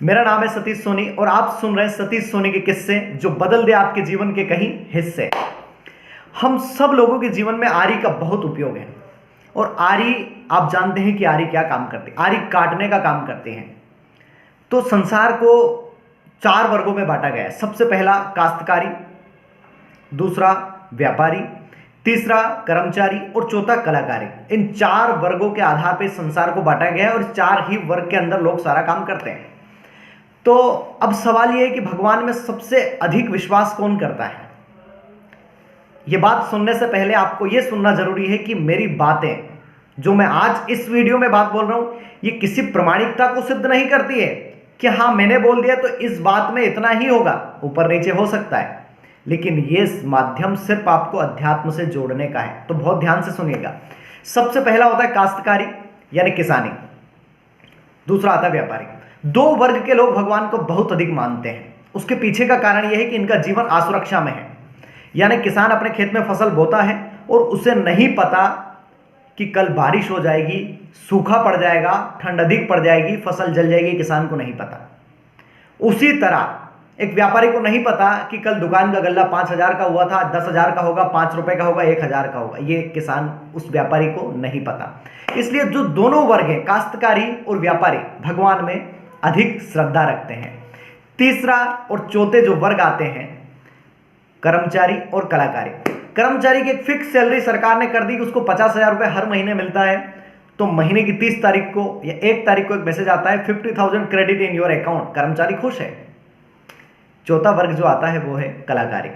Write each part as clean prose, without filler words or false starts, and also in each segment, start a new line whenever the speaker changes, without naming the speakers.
मेरा नाम है सतीश सोनी और आप सुन रहे हैं सतीश सोनी के किस्से जो बदल दे आपके जीवन के कहीं हिस्से। हम सब लोगों के जीवन में आरी का बहुत उपयोग है और आरी आप जानते हैं कि आरी क्या काम करती है। आरी काटने का काम करती है। तो संसार को 4 वर्गों में बांटा गया है। सबसे पहला काश्तकारी, दूसरा व्यापारी, तीसरा कर्मचारी और चौथा कलाकारी। इन 4 वर्गों के आधार पर संसार को बांटा गया है और 4 ही वर्ग के अंदर लोग सारा काम करते हैं। तो अब सवाल यह है कि भगवान में सबसे अधिक विश्वास कौन करता है। यह बात सुनने से पहले आपको यह सुनना जरूरी है कि मेरी बातें जो मैं आज इस वीडियो में बात बोल रहा हूं, यह किसी प्रामाणिकता को सिद्ध नहीं करती है कि हाँ मैंने बोल दिया तो इस बात में इतना ही होगा। ऊपर नीचे हो सकता है, लेकिन यह माध्यम सिर्फ आपको अध्यात्म से जोड़ने का है। तो बहुत ध्यान से सुनिएगा। सबसे पहला होता है काश्तकारी यानी किसानी, दूसरा आता है व्यापारी। 2 वर्ग के लोग भगवान को बहुत अधिक मानते हैं। उसके पीछे का कारण यह है कि इनका जीवन असुरक्षा में है। यानी किसान अपने खेत में फसल बोता है और उसे नहीं पता कि कल बारिश हो जाएगी, सूखा पड़ जाएगा, ठंड अधिक पड़ जाएगी, फसल जल जाएगी। किसान को नहीं पता। उसी तरह एक व्यापारी को नहीं पता कि कल दुकान का गल्ला 5,000 का हुआ था, 10,000 का होगा, 5 रुपए का होगा, 1,000 का होगा। ये किसान उस व्यापारी को नहीं पता। इसलिए जो दोनों वर्ग हैं, काश्तकारी और व्यापारी, भगवान में अधिक श्रद्धा रखते हैं। तीसरा और चौथे जो वर्ग आते हैं, कर्मचारी और कलाकारी। कर्मचारी की एक फिक्स सैलरी सरकार ने कर दी कि उसको 50,000 रुपये हर महीने मिलता है। तो महीने की 30 तारीख को या 1 तारीख को एक मैसेज आता है 50,000 क्रेडिट इन योर अकाउंट। कर्मचारी खुश है। चौथा वर्ग जो आता है वो है कलाकारी।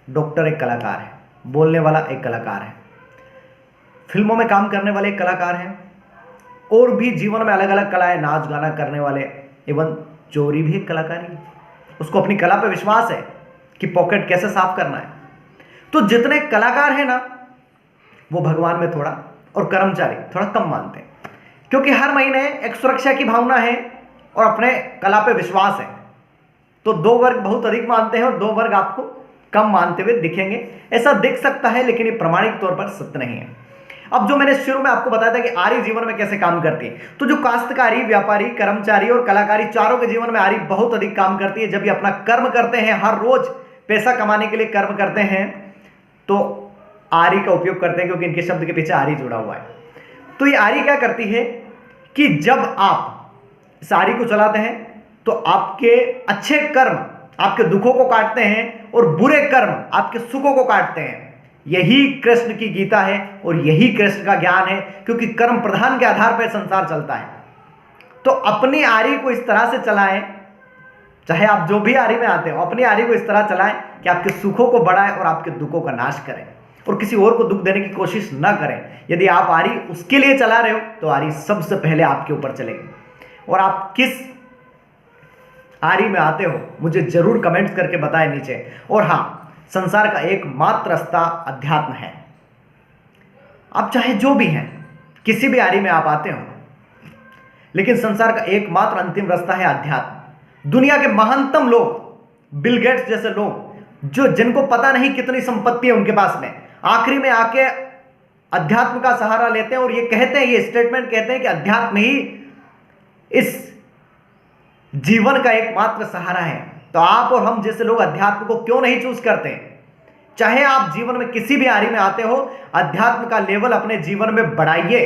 डॉक्टर एक कलाकार है, बोलने वाला एक कलाकार है, फिल्मों में काम करने वाले एक कलाकार हैं, और भी जीवन में अलग अलग कलाएं, नाच गाना करने वाले, इवन चोरी भी एक कलाकारी है। उसको अपनी कला पे विश्वास है कि पॉकेट कैसे साफ करना है। तो जितने कलाकार हैं ना, वो भगवान में थोड़ा, और कर्मचारी थोड़ा कम मानते हैं, क्योंकि हर महीने एक सुरक्षा की भावना है और अपने कला पे विश्वास है। तो 2 वर्ग बहुत अधिक मानते हैं और 2 वर्ग आपको कम मानते हुए दिखेंगे। ऐसा दिख सकता है, लेकिन ये प्रमाणिक तौर पर सत्य नहीं है। अब जो मैंने शुरू में आपको बताया था कि आरी जीवन में कैसे काम करती है, तो जो काश्तकारी, व्यापारी, कर्मचारी और कलाकारी, चारों के जीवन में आरी बहुत अधिक काम करती है। जब ये अपना कर्म करते हैं, हर रोज पैसा कमाने के लिए कर्म करते हैं, तो आरी का उपयोग करते हैं, क्योंकि इनके शब्द के पीछे आरी जुड़ा हुआ है। तो ये आरी क्या करती है कि जब आप इस आरी को चलाते हैं तो आपके अच्छे कर्म आपके दुखों को काटते हैं और बुरे कर्म आपके सुखों को काटते हैं। यही कृष्ण की गीता है और यही कृष्ण का ज्ञान है, क्योंकि कर्म प्रधान के आधार पर संसार चलता है। तो अपनी आरी को इस तरह से चलाएं, चाहे आप जो भी आरी में आते हो, अपनी आरी को इस तरह चलाएं कि आपके सुखों को बढ़ाएं और आपके दुखों का नाश करें, और किसी और को दुख देने की कोशिश ना करें। यदि आप आरी उसके लिए चला रहे हो तो आरी सबसे पहले आपके ऊपर चलेगी। और आप किस आरी में आते हो मुझे जरूर कमेंट्स करके बताएं नीचे। और हाँ, संसार का एकमात्र रास्ता अध्यात्म है। आप चाहे जो भी हैं, किसी भी आरी में आप आते हो, लेकिन संसार का एकमात्र अंतिम रास्ता है अध्यात्म। दुनिया के महानतम लोग, बिल गेट्स जैसे लोग, जो जिनको पता नहीं कितनी संपत्ति है उनके पास में, आखिरी में आके अध्यात्म का सहारा लेते हैं और ये कहते हैं, ये स्टेटमेंट कहते हैं कि अध्यात्म ही इस जीवन का एकमात्र सहारा है। तो आप और हम जैसे लोग अध्यात्म को क्यों नहीं चूज करते? चाहे आप जीवन में किसी भी आरी में आते हो, अध्यात्म का लेवल अपने जीवन में बढ़ाइए।